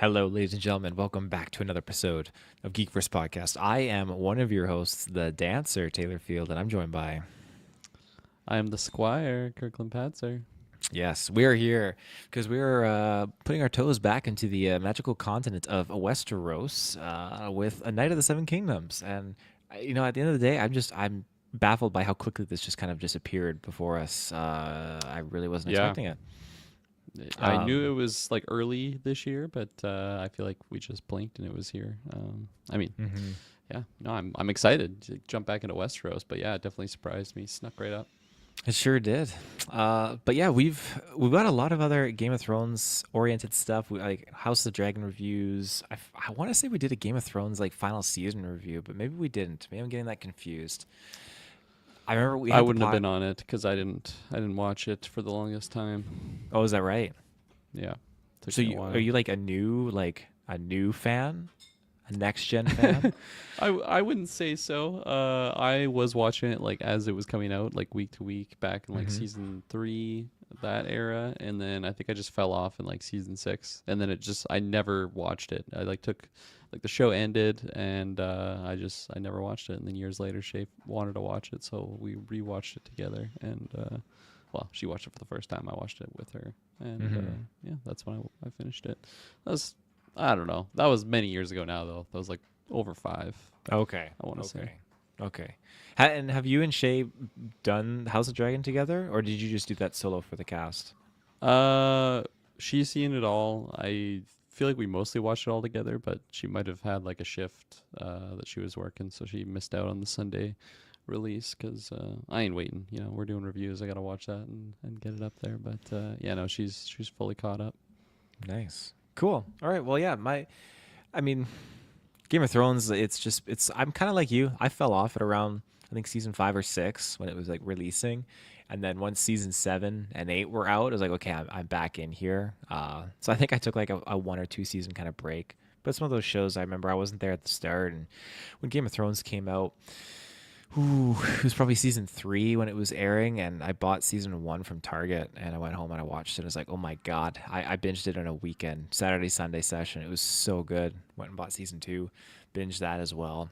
Hello, ladies and gentlemen. Welcome back to another episode of Geekverse Podcast. I am one of your hosts, the dancer, Taylor Field, and I'm joined by, I am the Squire, Kirkland Patzer. yes, we are here because we are putting our toes back into the magical continent of Westeros with A Knight of the Seven Kingdoms. And, at the end of the day, I'm baffled by how quickly this just kind of disappeared before us. I really wasn't Yeah, expecting it. I knew it Um, was like early this year, but I feel like we just blinked and it was here. I mean, mhm. yeah, no, I'm excited to jump back into Westeros, but yeah, it definitely surprised me. Snuck right up. It sure did. But yeah, we've got a lot of other Game of Thrones oriented stuff. We like House of the Dragon reviews. I want to say we did a Game of Thrones like final season review, but maybe we didn't. Maybe I'm getting that confused. I remember we I had the wouldn't have pot. been on it because I didn't watch it for the longest time. Oh, is that right? Yeah, took So me a are while. you like a new fan, a next gen fan? I wouldn't say so. I was watching it like as it was coming out, like week to week, back in like Hmm. season 3, that era, and then I think I just fell off in like season 6, and then I never watched it. I like took like the show ended, and I never watched it, and then years later, Shay wanted to watch it, so we rewatched it together, and well, she watched it for the first time. I watched it with her, and Hmm. yeah, that's when I finished it. That was I don't know. That was many years ago now, though. That was like over 5. Okay. I want to say. Okay. Okay. And have you and Shay done House of Dragon together, or did you just do that solo for the cast? Uh, she's seen it all. I feel like we mostly watched it all together, but she might have had like a shift that she was working, so she missed out on the Sunday release. Cause I ain't waiting. You know, we're doing reviews. I gotta watch that and get it up there. But yeah, no, she's fully caught up. Nice. Cool. All right. Well, yeah, I mean, Game of Thrones, I'm kind of like you. I fell off at around, I think, season 5 or 6 when it was like releasing. And then once season 7 and 8 were out, I was like, okay, I'm back in here. So I think I took like a 1 or 2 season kind of break. But it's one of those shows I remember I wasn't there at the start. And when Game of Thrones came out, it was probably season 3 when it was airing, and I bought season 1 from Target, and I went home and I watched it. I was like, oh my god, I binged it in a weekend, Saturday Sunday session. It was so good. Went and bought season 2, binged that as well.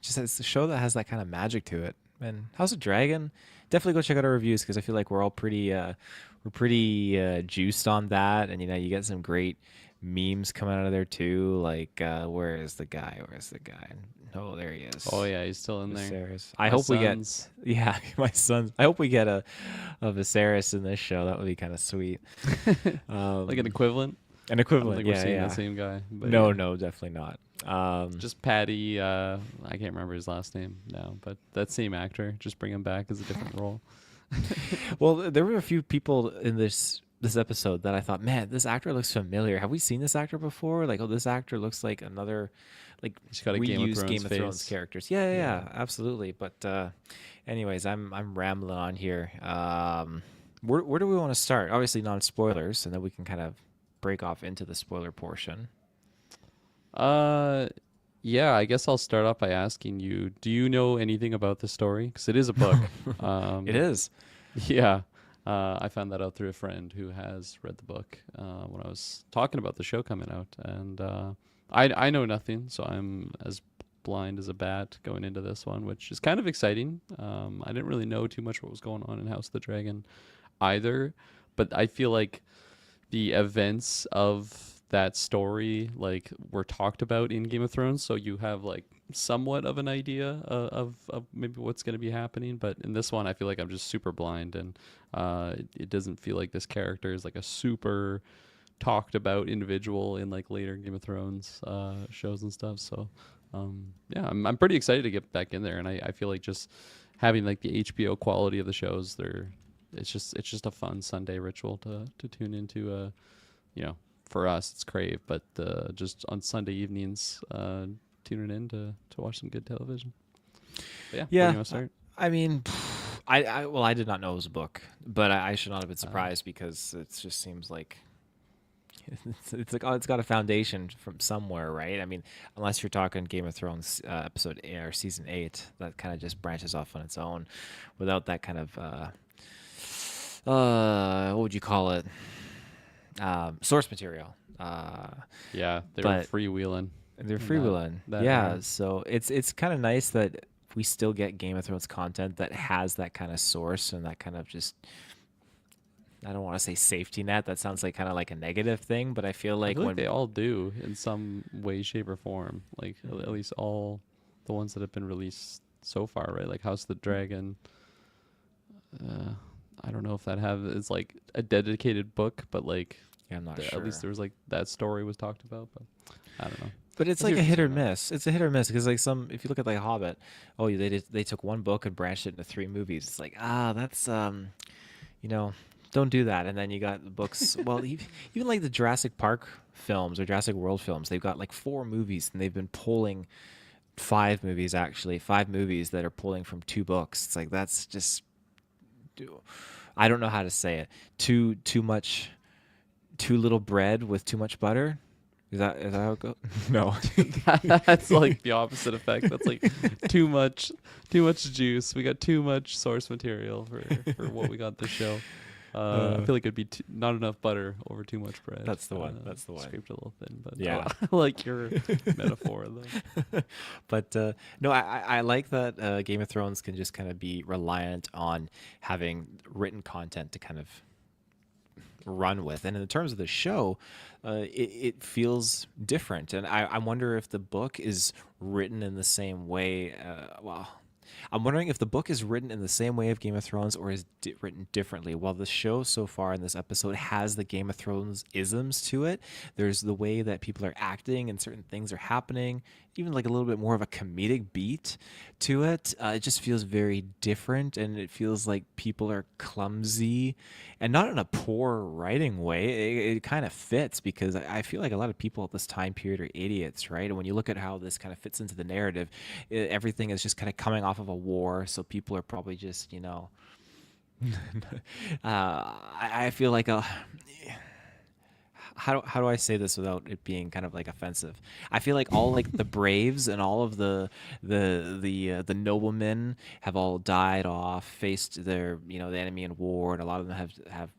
Just it's a show that has that kind of magic to it. And House of Dragon, definitely go check out our reviews because I feel like we're pretty juiced on that, and you get some great memes coming out of there too. Like, where is the guy? Where's the guy? Oh, there he Oh is. yeah, he's still in there. Viserys. I My hope we get, son's yeah, my son. I hope we get a Viserys in this show. That would be kind of sweet. like an Um, equivalent. an I don't equivalent, think we're yeah, seeing the yeah. same guy, but No, yeah. no, definitely not. Just Patty. I can't remember his last name now, but that same actor. Just bring him back as a different role. Well, there were a few people in this episode that I thought, man, this actor looks familiar. Have we seen this actor before? Like, oh, this actor looks like another, like He's got a Game of reused Thrones Game of Thrones face. characters. Yeah, yeah, Yeah. yeah, absolutely. But anyways, I'm rambling on here. Where do we want to start? Obviously, non spoilers, and then we can kind of break off into the spoiler portion. Uh, yeah. I guess I'll start off by asking you: do you know anything about the story? Because it is a book. It Um, is. yeah. I found that out through a friend who has read the book when I was talking about the show coming out, and I know nothing, so I'm as blind as a bat going into this one, which is kind of exciting. I didn't really know too much what was going on in House of the Dragon either, but I feel like the events of that story like were talked about in Game of Thrones, so you have like somewhat of an idea of maybe what's going to be happening. But in this one, I feel like I'm just super blind, and it doesn't feel like this character is like a super talked about individual in like later Game of Thrones shows and stuff. So yeah, I'm pretty excited to get back in there, and I feel like just having like the HBO quality of the shows, it's just a fun Sunday ritual to tune into. You know, for us it's Crave, but just on Sunday evenings, tuning in to watch some good television. But yeah, where do Yeah, you want to start? I mean, I did not know it was a book, but I should not have been Uh, surprised because it just seems like it's like, oh, it's got a foundation from somewhere, right? I mean, unless you're talking Game of Thrones episode or season 8, that kind of just branches off on its own, without that kind of what would you call it? source material. Yeah, they were But freewheeling they're in that freewheeling. that Yeah, era. so it's kind of nice that we still get Game of Thrones content that has that kind of source and that kind of just, I don't want to say safety net. That sounds like kind of like a negative thing, but I feel I like feel like when they all do in some way, shape, or form. Like at Mhm. least all the ones that have been released so far, right? Like House of the Dragon. Uh, I don't know if that have is like a dedicated book, but like Yeah, I'm not at least sure. there was like that story was talked about. But I don't know. But it's I see like a what you're hit or saying though. miss. It's a hit or miss because like some, if you look at like Hobbit, oh, they took one book and branched it into three movies. It's like that's you know, don't do that. And then you got the books. Well, even like the Jurassic Park films or Jurassic World films, they've got like four movies, and they've been pulling five movies actually, five movies that are pulling from two books. It's like that's just, I don't know how to say it. Too much, too little bread with too much butter. Is that how it goes? No. That's like the opposite effect. That's like too much, too much juice. We got too much source material for what we got this show. I Uh, feel like it'd be not enough butter over too much bread. that's the one. That's the one. Scraped a little thin, but Yeah. I like your metaphor though. But no, I like that Game of Thrones can just kind of be reliant on having written content to kind of run with. And in terms of the show, it feels different. And I wonder if the book is written in the same way. Well, I'm wondering if the book is written in the same way of Game of Thrones or is written differently. While the show so far in this episode has the Game of Thrones isms to it, there's the way that people are acting and certain things are happening, even like a little bit more of a comedic beat to it. It just feels very different, and it feels like people are clumsy, and not in a poor writing way. It kind of fits because I feel like a lot of people at this time period are idiots, right? And when you look at how this kind of fits into the narrative, everything is just kind of coming off of a war, so people are probably just, I feel like a, how do I say this without it being kind of like offensive? I feel like all like the braves and all of the noblemen have all died off, faced their, the enemy in war, and a lot of them have,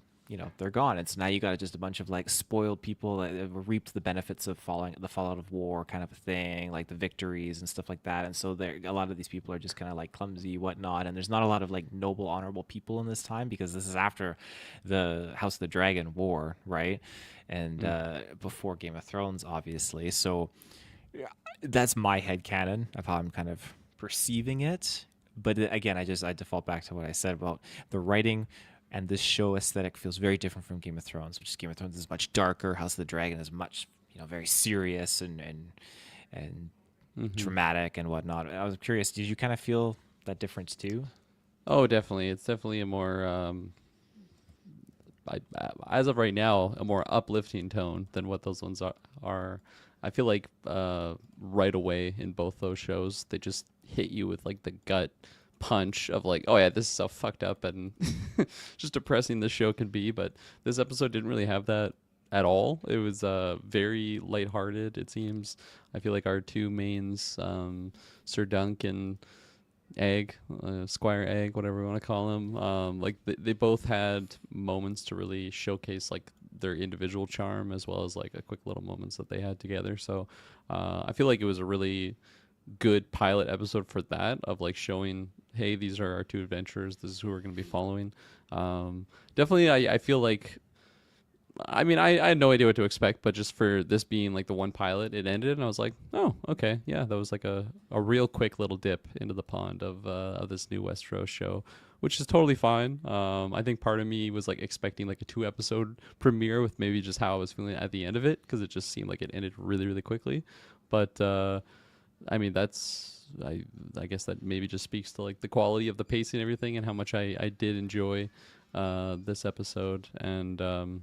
they're gone. And so now you got just a bunch of like spoiled people that have reaped the benefits of falling the fallout of war, kind of a thing, like the victories and stuff like that. And so there, a lot of these people are just kind of like clumsy, whatnot. And there's not a lot of like noble, honorable people in this time because this is after the House of the Dragon War, right? And Mm. before Game of Thrones, obviously. So yeah, that's my head canon of how I'm kind of perceiving it. But again, I default back to what I said about the writing, and this show aesthetic feels very different from Game of Thrones, which is Game of Thrones is much darker. House of the Dragon is much, very serious and Hmm. dramatic and whatnot. I was curious, did you kind of feel that difference too? Oh, definitely. It's definitely a more as of right now, a more uplifting tone than what those ones are. I feel like right away in both those shows, they just hit you with like the gut punch of like, oh yeah, this is how fucked up and just depressing this show can be. But this episode didn't really have that at all. It was very lighthearted. It seems. I feel like our two mains, Sir Dunk and Egg, Squire Egg, whatever you want to call him. Like they both had moments to really showcase like their individual charm as well as like a quick little moments that they had together. So I feel like it was a really good pilot episode for that of like showing, hey, these are our two adventurers. This is who we're going to be following. Definitely, I feel like I mean, I had no idea what to expect, but just for this being like the one pilot, it ended, and I was like, oh, okay, yeah, that was like a real quick little dip into the pond of this new Westeros show, which is totally fine. I think part of me was like expecting like a 2 episode premiere with maybe just how I was feeling at the end of it, because it just seemed like it ended really, really quickly. But I mean, I guess that maybe just speaks to like the quality of the pacing and everything, and how much I did enjoy this episode, and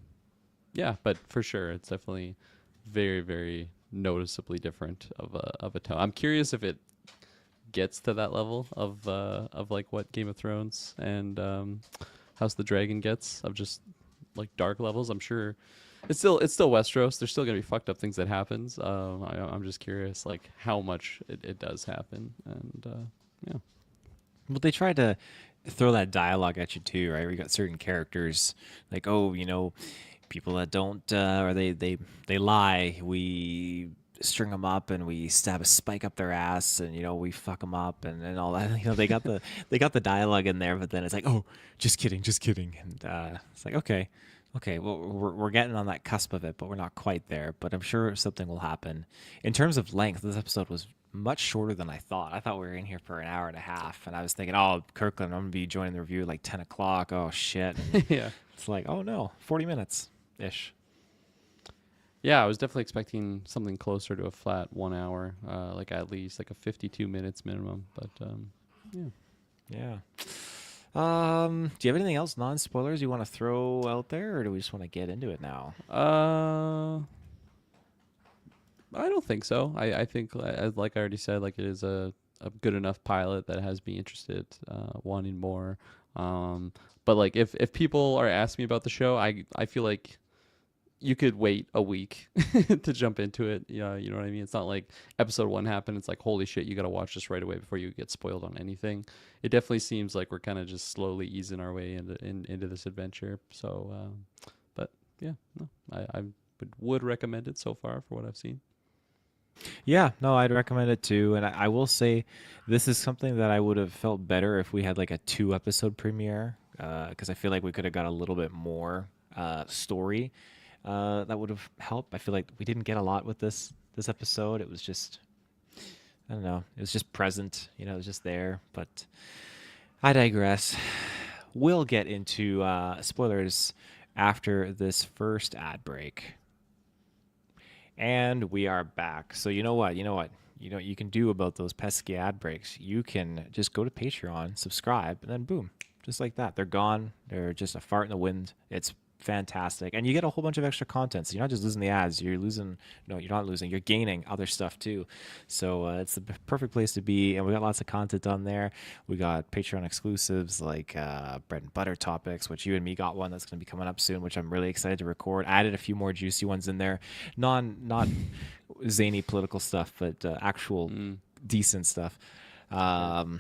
yeah, but for sure, it's definitely very, very noticeably different of a tone. I'm curious if it gets to that level of like what Game of Thrones and House of the Dragon gets of just like dark levels. I'm sure it's still Westeros. There's still gonna be fucked up things that happens. I'm just curious like how much it does happen, and yeah. Well, they tried to throw that dialogue at you too, right? We got certain characters like, oh, people that don't or they lie, we string them up and we stab a spike up their ass, and we fuck them up, and all that. They got the dialogue in there, but then it's like, oh, just kidding, and it's like, okay, well, we're getting on that cusp of it, but we're not quite there. But I'm sure something will happen. In terms of length, this episode was much shorter than I thought. I thought we were in here for an hour and a half, and I was thinking, oh, Kirkland, I'm gonna be joining the review at like 10 o'clock. Oh shit! And Yeah. it's like, oh no, 40 minutes ish. Yeah, I was definitely expecting something closer to a flat 1 hour, like at least like a 52 minutes minimum. But yeah. Yeah. Do you have anything else, non-spoilers, you want to throw out there, or do we just want to get into it now? I don't think so. I think, like I already said, like it is a good enough pilot that has me interested, wanting more. But like if people are asking me about the show, I feel like you could wait a week to jump into it. Yeah, you know what I mean? It's not like episode 1 happened. It's like, holy shit, you got to watch this right away before you get spoiled on anything. It definitely seems like we're kind of just slowly easing our way into this adventure. So, but yeah, no, I would recommend it so far for what I've seen. Yeah, no, I'd recommend it too. And I will say this is something that I would have felt better if we had like a 2 episode premiere, because I feel like we could have got a little bit more story that would have helped. I feel like we didn't get a lot with this episode. It was just, I don't know, it was just present, it was just there. But I digress. We'll get into spoilers after this first ad break. And we are back. So you know what? You know what you can do about those pesky ad breaks? You can just go to Patreon, subscribe, and then boom, just like that. They're gone. They're just a fart in the wind. It's fantastic. And you get a whole bunch of extra content. So you're not just losing the ads. You're losing, no, you're not losing. You're gaining other stuff too. So it's the perfect place to be. And we got lots of content on there. We got Patreon exclusives like bread and butter topics, which you and me got one that's going to be coming up soon, which I'm really excited to record. I added a few more juicy ones in there. Not zany political stuff, but actual decent stuff. But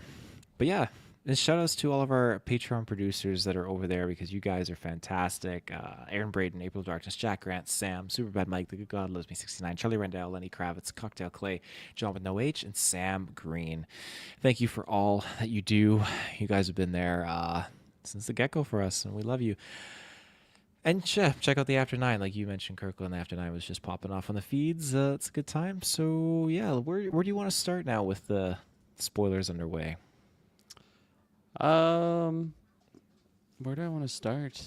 yeah, and shout outs to all of our Patreon producers that are over there, because you guys are fantastic. Aaron Braden, April Darkness, Jack Grant, Sam, Superbad Mike, The Good God Loves Me 69, Charlie Rendell, Lenny Kravitz, Cocktail Clay, John with No H, and Sam Green. Thank you for all that you do. You guys have been there since the get-go for us, and we love you. And check out the After 9, like you mentioned, Kirkland. The After 9 was just popping off on the feeds. It's a good time. So yeah, where do you want to start now with the spoilers underway? Where do I want to start?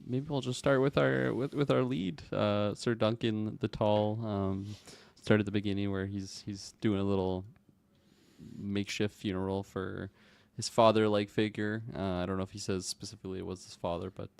Maybe we'll just start with our lead, Sir Duncan the Tall. Start at the beginning where he's doing a little makeshift funeral for his father-like figure. I don't know if he says specifically it was his father, but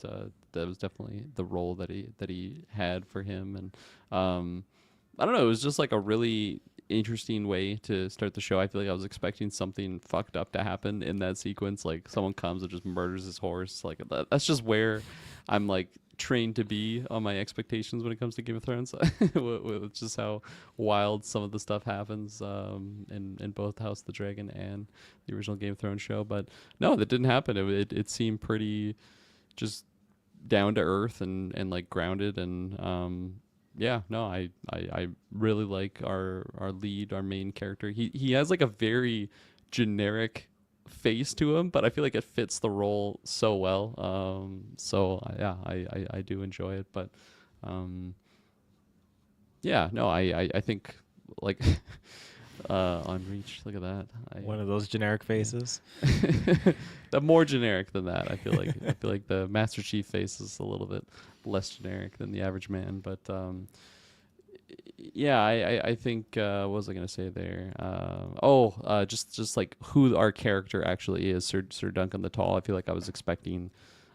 that was definitely the role that he had for him. And I don't know, it was just like a really interesting way to start the show. I feel like I was expecting something fucked up to happen in that sequence, like someone comes and just murders his horse. Like that's just where I'm like trained to be on my expectations when it comes to Game of Thrones. With just how wild some of the stuff happens in both House of the Dragon and the original Game of Thrones show. But no, that didn't happen. It seemed pretty just down to earth and like grounded. And yeah, no, I really like our lead, our main character. He has like a very generic face to him, but I feel like it fits the role so well. So yeah, I do enjoy it. But yeah, no, I think like on Reach, look at that. One of those generic faces. The more generic than that, I feel like the Master Chief face is a little bit less generic than the average man. But yeah, I think what was I gonna say there? Just like who our character actually is, Sir Duncan the Tall. I feel like I was expecting,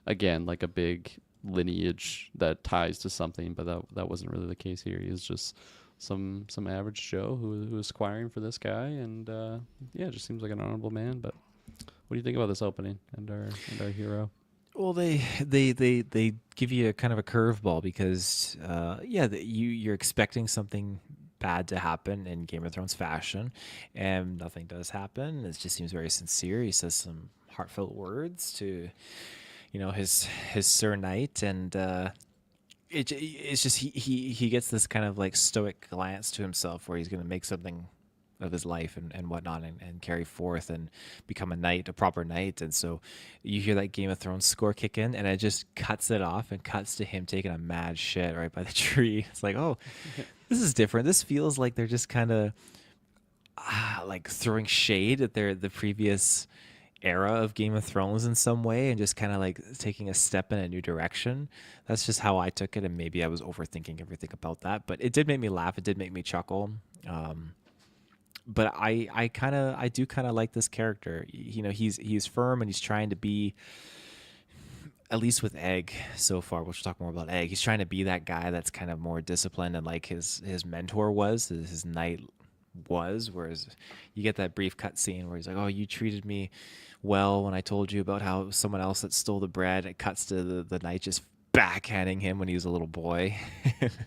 again, like a big lineage that ties to something, but that wasn't really the case here. He was just some average Joe who was squiring for this guy, and yeah, just seems like an honorable man. But what do you think about this opening and our hero? Well, they give you a kind of a curveball because you're expecting something bad to happen in Game of Thrones fashion, and nothing does happen. It just seems very sincere. He says some heartfelt words to his Sir Knight, and it's just he gets this kind of like stoic glance to himself where he's going to make something of his life and whatnot and carry forth and become a knight, a proper knight. And so you hear that Game of Thrones score kick in and it just cuts it off and cuts to him taking a mad shit right by the tree. It's like, oh, this is different. This feels like they're just kind of like throwing shade at the previous era of Game of Thrones in some way and just kind of like taking a step in a new direction. That's just how I took it, and maybe I was overthinking everything about that, but it did make me laugh. It did make me chuckle. But I do kind of like this character. You know, he's firm and he's trying to be, at least with Egg so far. We'll talk more about Egg. He's trying to be that guy that's kind of more disciplined and like his mentor was, his knight was. Whereas you get that brief cut scene where he's like, "Oh, you treated me well when I told you about how someone else that stole the bread." It cuts to the knight just backhanding him when he was a little boy.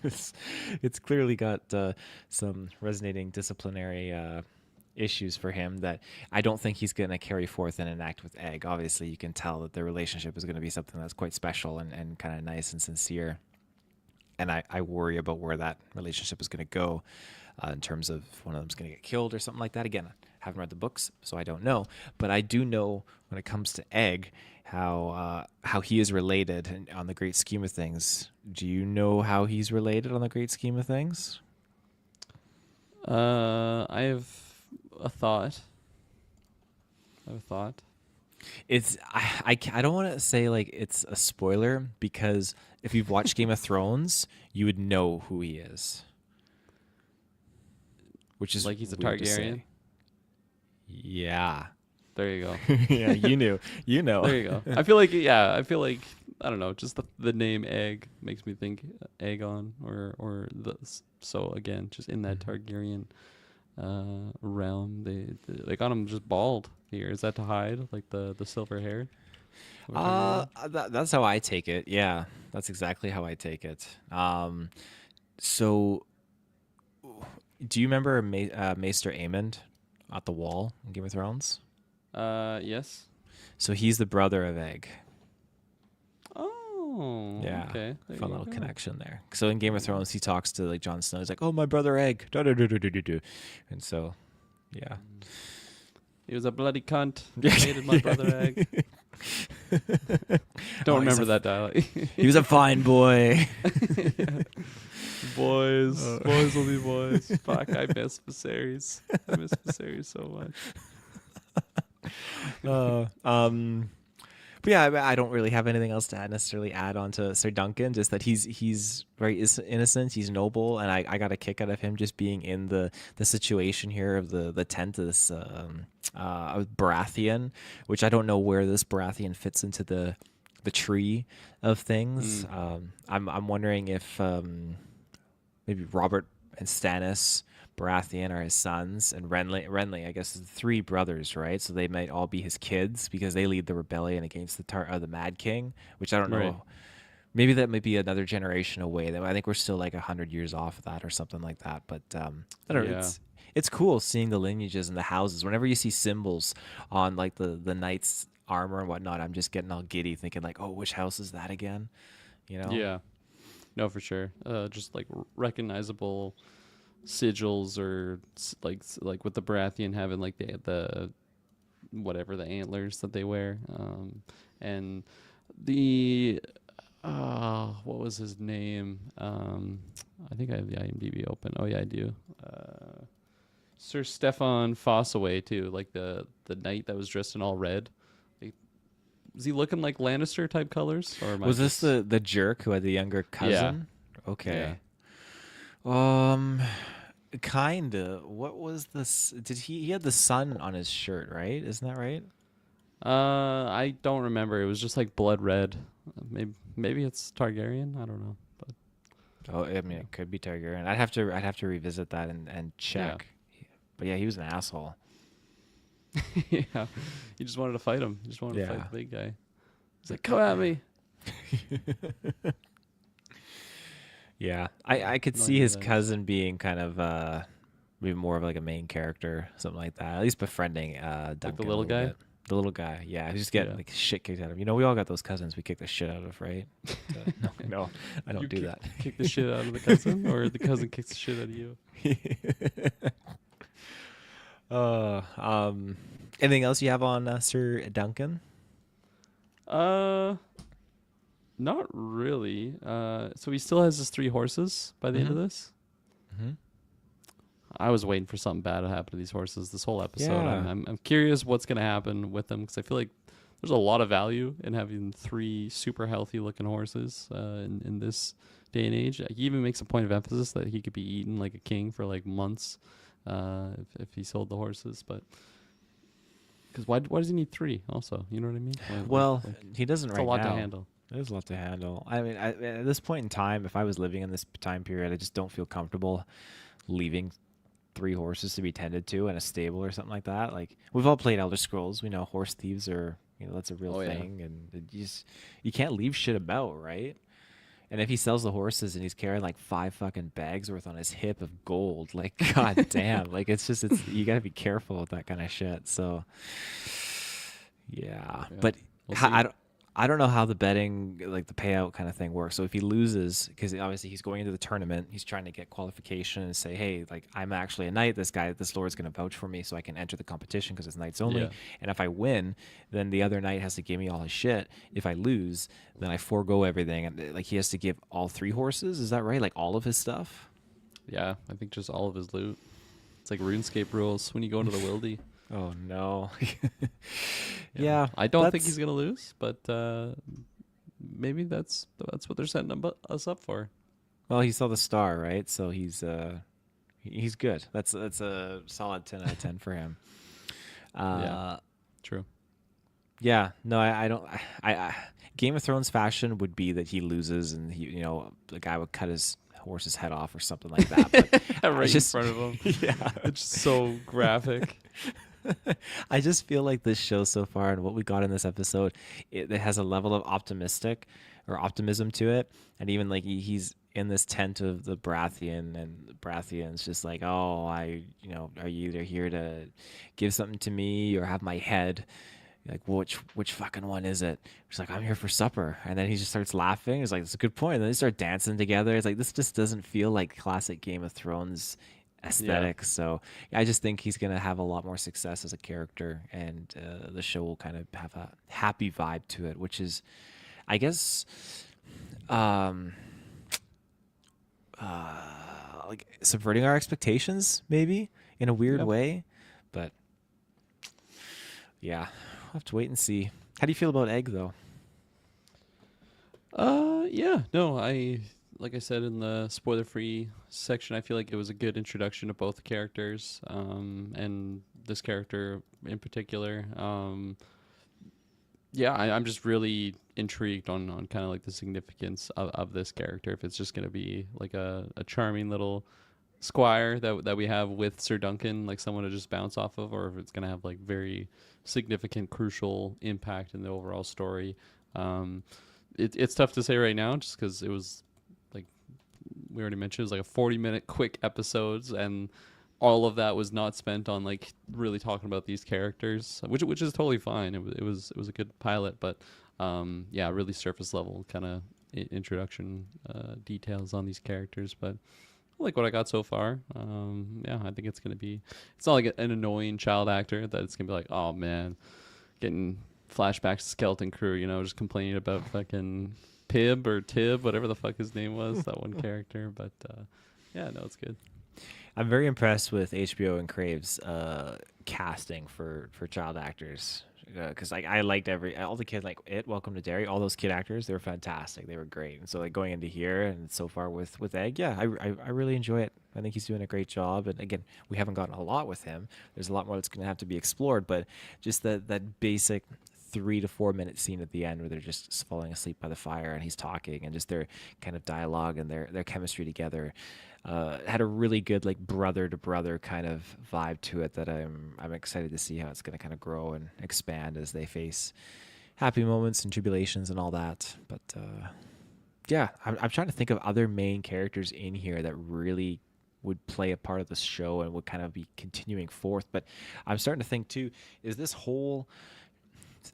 it's clearly got some resonating disciplinary issues for him that I don't think he's going to carry forth and enact with Egg. Obviously, you can tell that their relationship is going to be something that's quite special and kind of nice and sincere. And I worry about where that relationship is going to go in terms of one of them's going to get killed or something like that. Again, I haven't read the books, so I don't know. But I do know when it comes to Egg, how he is related on the great scheme of things. Do you know how he's related on the great scheme of things? I have a thought. It's I don't want to say like it's a spoiler because if you've watched Game of Thrones, you would know who he is. Which is Like he's a weird to say. Targaryen. Yeah. There you go. Yeah, you knew. You know. There you go. I feel like I don't know, just the name Egg makes me think Aegon or so again, just in that Targaryen realm. They got him just bald here. Is that to hide like the silver hair? That's how I take it. Yeah, that's exactly how I take it. So do you remember Maester Aemond at the Wall in Game of Thrones? Yes. So he's the brother of Egg. Oh, Yeah. okay. Fun little connection there. So in Game of Thrones, he talks to like Jon Snow. He's like, "Oh, my brother Egg." Da, da, da, da, da, da, da. And so, yeah. He was a bloody cunt. Hated my brother Egg. Don't remember that dialogue. He was a fine boy. Boys will be boys. Fuck, I miss Viserys. I miss Viserys so much. But yeah, I don't really have anything else to necessarily add on to Sir Duncan. Just that he's very innocent, he's noble, and I got a kick out of him just being in the situation here of the tent of this Baratheon, which I don't know where this Baratheon fits into the tree of things. I'm wondering if maybe Robert and Stannis Baratheon are his sons, and Renly, I guess, is 3 brothers, right? So they might all be his kids because they lead the rebellion against the Mad King, which I don't know. Right. Maybe that might be another generation away. I think we're still like 100 years off of that or something like that. But I don't know. Yeah. It's cool seeing the lineages and the houses. Whenever you see symbols on like the knight's armor and whatnot, I'm just getting all giddy thinking like, oh, which house is that again? You know? Yeah. No, for sure. Just like recognizable sigils, or like with the Baratheon having like the whatever, the antlers that they wear, and the what was his name? I think I have the IMDb open. Oh yeah, I do. Sir Stefan Fossaway too, like the knight that was dressed in all red. Like, was he looking like Lannister type colors, or am I Was this just- the jerk who had the younger cousin? Okay. Yeah. Kinda. What was this? Did he had the sun on his shirt, right? Isn't that right? I don't remember. It was just like blood red. Maybe it's Targaryen. I don't know. But Oh, I mean, it could be Targaryen. I'd have to revisit that and check. But yeah, he was an asshole. yeah, he just wanted to fight him. He just wanted to Yeah. fight the big guy. He's like, "Come at me." Yeah, I could No see idea his that is. cousin being kind of maybe more of like a main character, something like that. At least befriending Duncan the a little guy? bit. The little guy, yeah, who's just getting Yeah. like shit kicked out of him. You know, we all got those cousins we kick the shit out of, right? But, no, no, I don't You do that. kick the shit out of the cousin, or the cousin kicks the shit out of you. uh, um, Anything else you have on Sir Duncan? Uh, Not really. So he still has his 3 horses by the end of Mhm. this. Mm-hmm. I was waiting for something bad to happen to these horses this whole episode. Yeah. I'm curious what's gonna happen with them because I feel like there's a lot of value in having 3 super healthy looking horses in this day and age. He even makes a point of emphasis that he could be eaten like a king for like months if he sold the horses. But because why does he need 3? Also, you know what I mean? Well, he doesn't it's right a lot now. to handle. There's a lot to handle. I mean, at this point in time, if I was living in this time period, I just don't feel comfortable leaving 3 horses to be tended to in a stable or something like that. Like we've all played Elder Scrolls, we know horse thieves are, that's a real Oh, yeah. thing, and you can't leave shit about, right? And if he sells the horses and he's carrying like 5 fucking bags worth on his hip of gold, like god damn, like it's you gotta be careful with that kind of shit. So yeah, Yeah. but We'll I see. I don't know how the betting, like the payout kind of thing works. So if he loses, because obviously he's going into the tournament, he's trying to get qualification and say, hey, like I'm actually a knight. This lord's going to vouch for me so I can enter the competition because it's knights only. Yeah. And if I win, then the other knight has to give me all his shit. If I lose, then I forego everything. And like he has to give all 3 horses. Is that right? Like all of his stuff? Yeah, I think just all of his loot. It's like RuneScape rules when you go into the wildy. Oh no. Yeah, I don't think that's- he's gonna lose, but maybe that's what they're setting us up for. Well, he saw the star, right? So he's good. That's a solid 10 out of 10 for him. Yeah. True. Yeah, no, I don't. Game of Thrones fashion would be that he loses and the guy would cut his horse's head off or something like that. But Right just- in front of him. yeah, It's so graphic. I just feel like this show so far and what we got in this episode, it has a level of optimism to it, and even like he's in this tent of the Baratheon, and the Baratheon's just like, oh, are you either here to give something to me or have my head? Like which fucking one is it? He's like, I'm here for supper, and then he just starts laughing. He's like, that's a good point. And then they start dancing together. It's like this just doesn't feel like classic Game of Thrones aesthetic. So I just think he's gonna have a lot more success as a character, and the show will kind of have a happy vibe to it, which is, I guess, like subverting our expectations, maybe in a weird Yep. way, but yeah. We'll have to wait and see. How do you feel about Egg, though? Yeah, no, like I said in the spoiler-free section, I feel like it was a good introduction to both characters, and this character in particular. Yeah, I'm just really intrigued on kind of like the significance of this character. If it's just gonna be like a charming little squire that we have with Sir Duncan, like someone to just bounce off of, or if it's gonna have like very significant, crucial impact in the overall story. It's tough to say right now, just because it was like we already mentioned, it was like a 40-minute quick episodes, and all of that was not spent on like really talking about these characters, which is totally fine. It was a good pilot, but yeah, really surface level kind of introduction details on these characters, but I like what I got so far. Yeah, I think it's gonna be. It's not like an annoying child actor that it's gonna be like, oh man, getting flashbacks to Skeleton Crew, just complaining about fucking Pib or Tib, whatever the fuck his name was, that one character. But yeah, no, it's good. I'm very impressed with HBO and Crave's casting for child actors, because like I liked all the kids, like Welcome to Derry, all those kid actors, they were fantastic, they were great. And so like going into here and so far with Egg, yeah, I really enjoy it. I think he's doing a great job. And again, we haven't gotten a lot with him. There's a lot more that's going to have to be explored, but just that basic 3 to 4 minute scene at the end where they're just falling asleep by the fire and he's talking, and just their kind of dialogue and their chemistry together had a really good like brother to brother kind of vibe to it that I'm excited to see how it's going to kind of grow and expand as they face happy moments and tribulations and all that. But yeah, I'm trying to think of other main characters in here that really would play a part of the show and would kind of be continuing forth. But I'm starting to think too, is this whole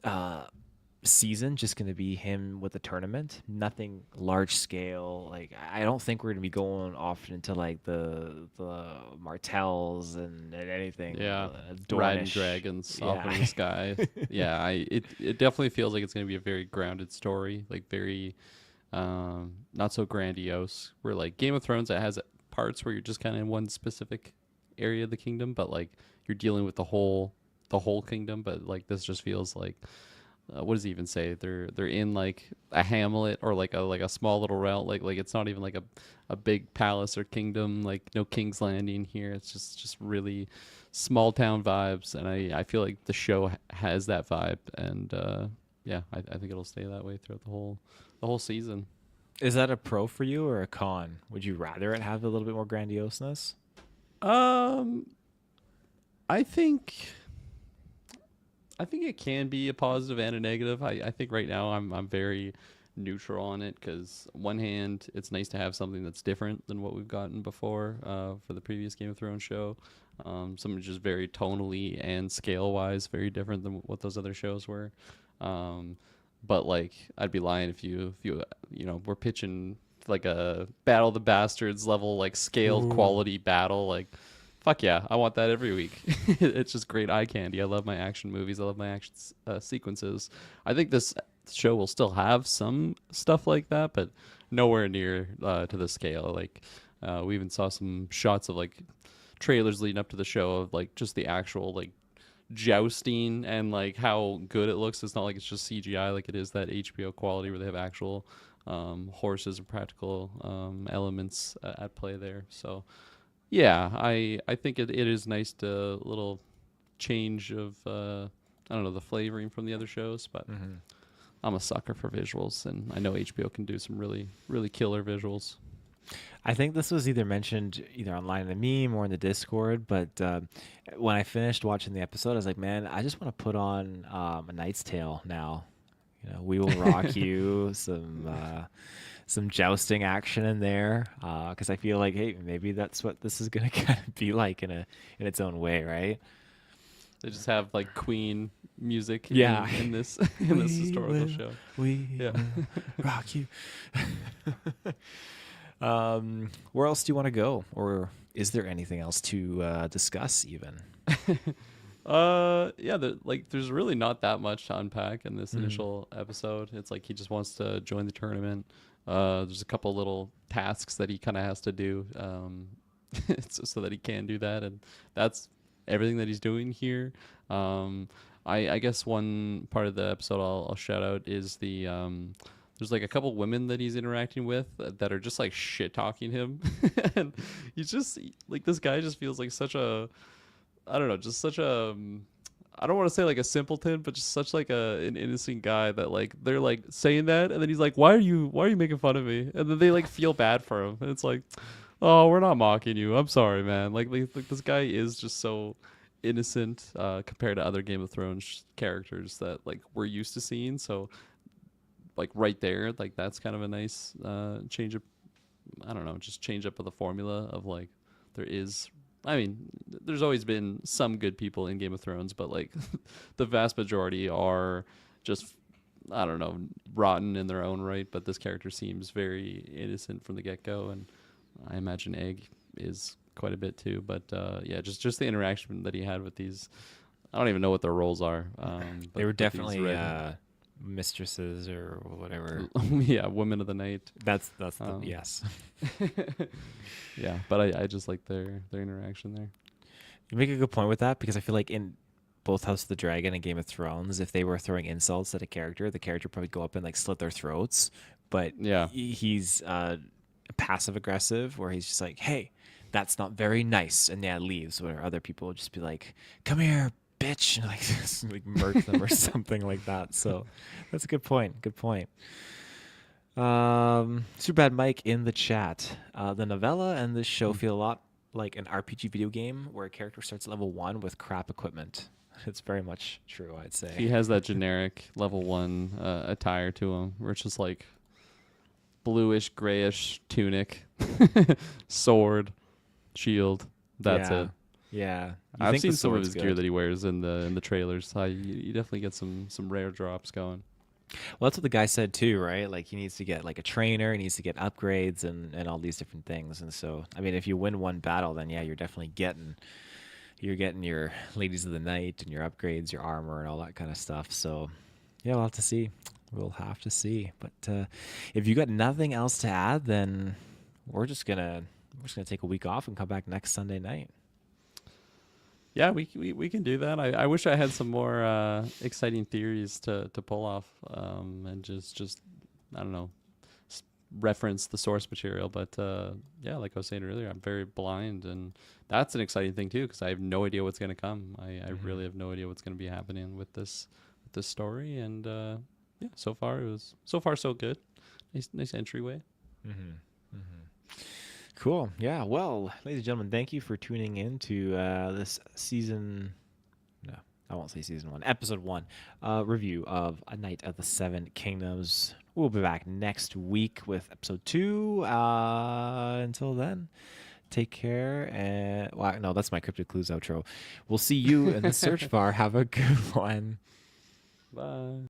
uh, season just going to be him with the tournament. Nothing large scale. Like I don't think we're going to be going off into like the Martells and anything Yeah, riding Dornish. dragons off Yeah. in the sky. Yeah, it definitely feels like it's going to be a very grounded story, like very not so grandiose. Where like Game of Thrones, it has parts where you're just kind of in one specific area of the kingdom, but like you're dealing with the whole kingdom. But like this just feels like what does he even say? They're in like a hamlet or like a small little realm. Like it's not even like a big palace or kingdom. Like no King's Landing here. It's just really small town vibes, and I feel like the show has that vibe, and yeah, I think it'll stay that way throughout the whole season. Is that a pro for you or a con? Would you rather it have a little bit more grandioseness? Um, I think I think it can be a positive and a negative. I think right now I'm very neutral on it because one hand it's nice to have something that's different than what we've gotten before for the previous Game of Thrones show. Something just very tonally and scale wise very different than what those other shows were. Um, but like I'd be lying if you were pitching like a Battle of the Bastards level like scaled Ooh. quality battle like fuck yeah, I want that every week. It's just great eye candy. I love my action movies. I love my action sequences. I think this show will still have some stuff like that, but nowhere near to the scale. Like we even saw some shots of like trailers leading up to the show of like just the actual like jousting and like how good it looks. It's not like it's just CGI like it is that HBO quality where they have actual horses and practical elements at play there. So yeah, I think it is nice to little change of I don't know the flavoring from the other shows, but Hmm. I'm a sucker for visuals, and I know HBO can do some really killer visuals. I think this was either mentioned either online in the meme or in the Discord, but when I finished watching the episode, I was like, man, I just want to put on A Knight's Tale now. We will rock you some jousting action in there because I feel like, hey, maybe that's what this is gonna kind of be like in its own way, right? They just have like Queen music Yeah. in this in this historical show. We Yeah. will rock you. Where else do you want to go, or is there anything else to discuss even? Yeah, there's really not that much to unpack in this Mhm. initial episode. It's like he just wants to join the tournament. There's a couple little tasks that he kind of has to do, so that he can do that, and that's everything that he's doing here. Um, I guess one part of the episode I'll shout out is there's like a couple women that he's interacting with that are just like shit talking him, and he's just like this guy just feels like such a I don't know, just such a I don't want to say like a simpleton, but just such like an innocent guy that like they're like saying that, and then he's like, why are you making fun of me?" And then they like feel bad for him, and it's like, "Oh, we're not mocking you. I'm sorry, man." Like this guy is just so innocent compared to other Game of Thrones characters that like we're used to seeing. So like right there, like that's kind of a nice change of I don't know, just change up of the formula of like there is I mean, there's always been some good people in Game of Thrones, but like the vast majority are just I don't know, rotten in their own right, but this character seems very innocent from the get-go and I imagine Egg is quite a bit too, but yeah, just the interaction that he had with these I don't even know what their roles are. They But were with these definitely red mistresses or whatever. yeah, women of the night. That's the Um, yes. yeah, but I just like their interaction there. You make a good point with that because I feel like in both House of the Dragon and Game of Thrones, if they were throwing insults at a character, the character would probably go up and like slit their throats. But Yeah. he's passive aggressive, where he's just like, "Hey, that's not very nice," and yeah, leaves. Where other people would just be like, "Come here, bitch," and like just, like murk them or something like that. So that's a good point. Good point. Superbad Mike in the chat. The novella and this show Mm. feel a lot like an RPG video game where a character starts at level 1 with crap equipment. It's very much true, I'd say. He has that generic level 1 attire to him where it's just like bluish grayish tunic, sword, shield. That's Yeah. it. Yeah, you I've think the seen some of sword's his gear good. that he wears in the trailers. You definitely get some rare drops going. Well, that's what the guy said too, right? Like he needs to get like a trainer, he needs to get upgrades and all these different things. And so, I mean, if you win one battle, then yeah, you're definitely getting your ladies of the night and your upgrades, your armor and all that kind of stuff. So, yeah, we'll have to see. We'll have to see. But if you got nothing else to add, then we're just gonna take a week off and come back next Sunday night. Yeah, we can do that. I wish I had some more exciting theories to pull off, and just I don't know, reference the source material. But yeah, like I was saying earlier, I'm very blind, and that's an exciting thing too because I have no idea what's going to come. I Hmm. really have no idea what's going to be happening with this story. And yeah, so far so good. Nice entryway. Hmm. Hmm. Cool. Yeah. Well, ladies and gentlemen, thank you for tuning in to this season. No, I won't say season one, episode one review of A Knight of the Seven Kingdoms. We'll be back next week with episode two. Until then, take care. And well, no, that's my Cryptic Clues outro. We'll see you in the search bar. Have a good one. Bye.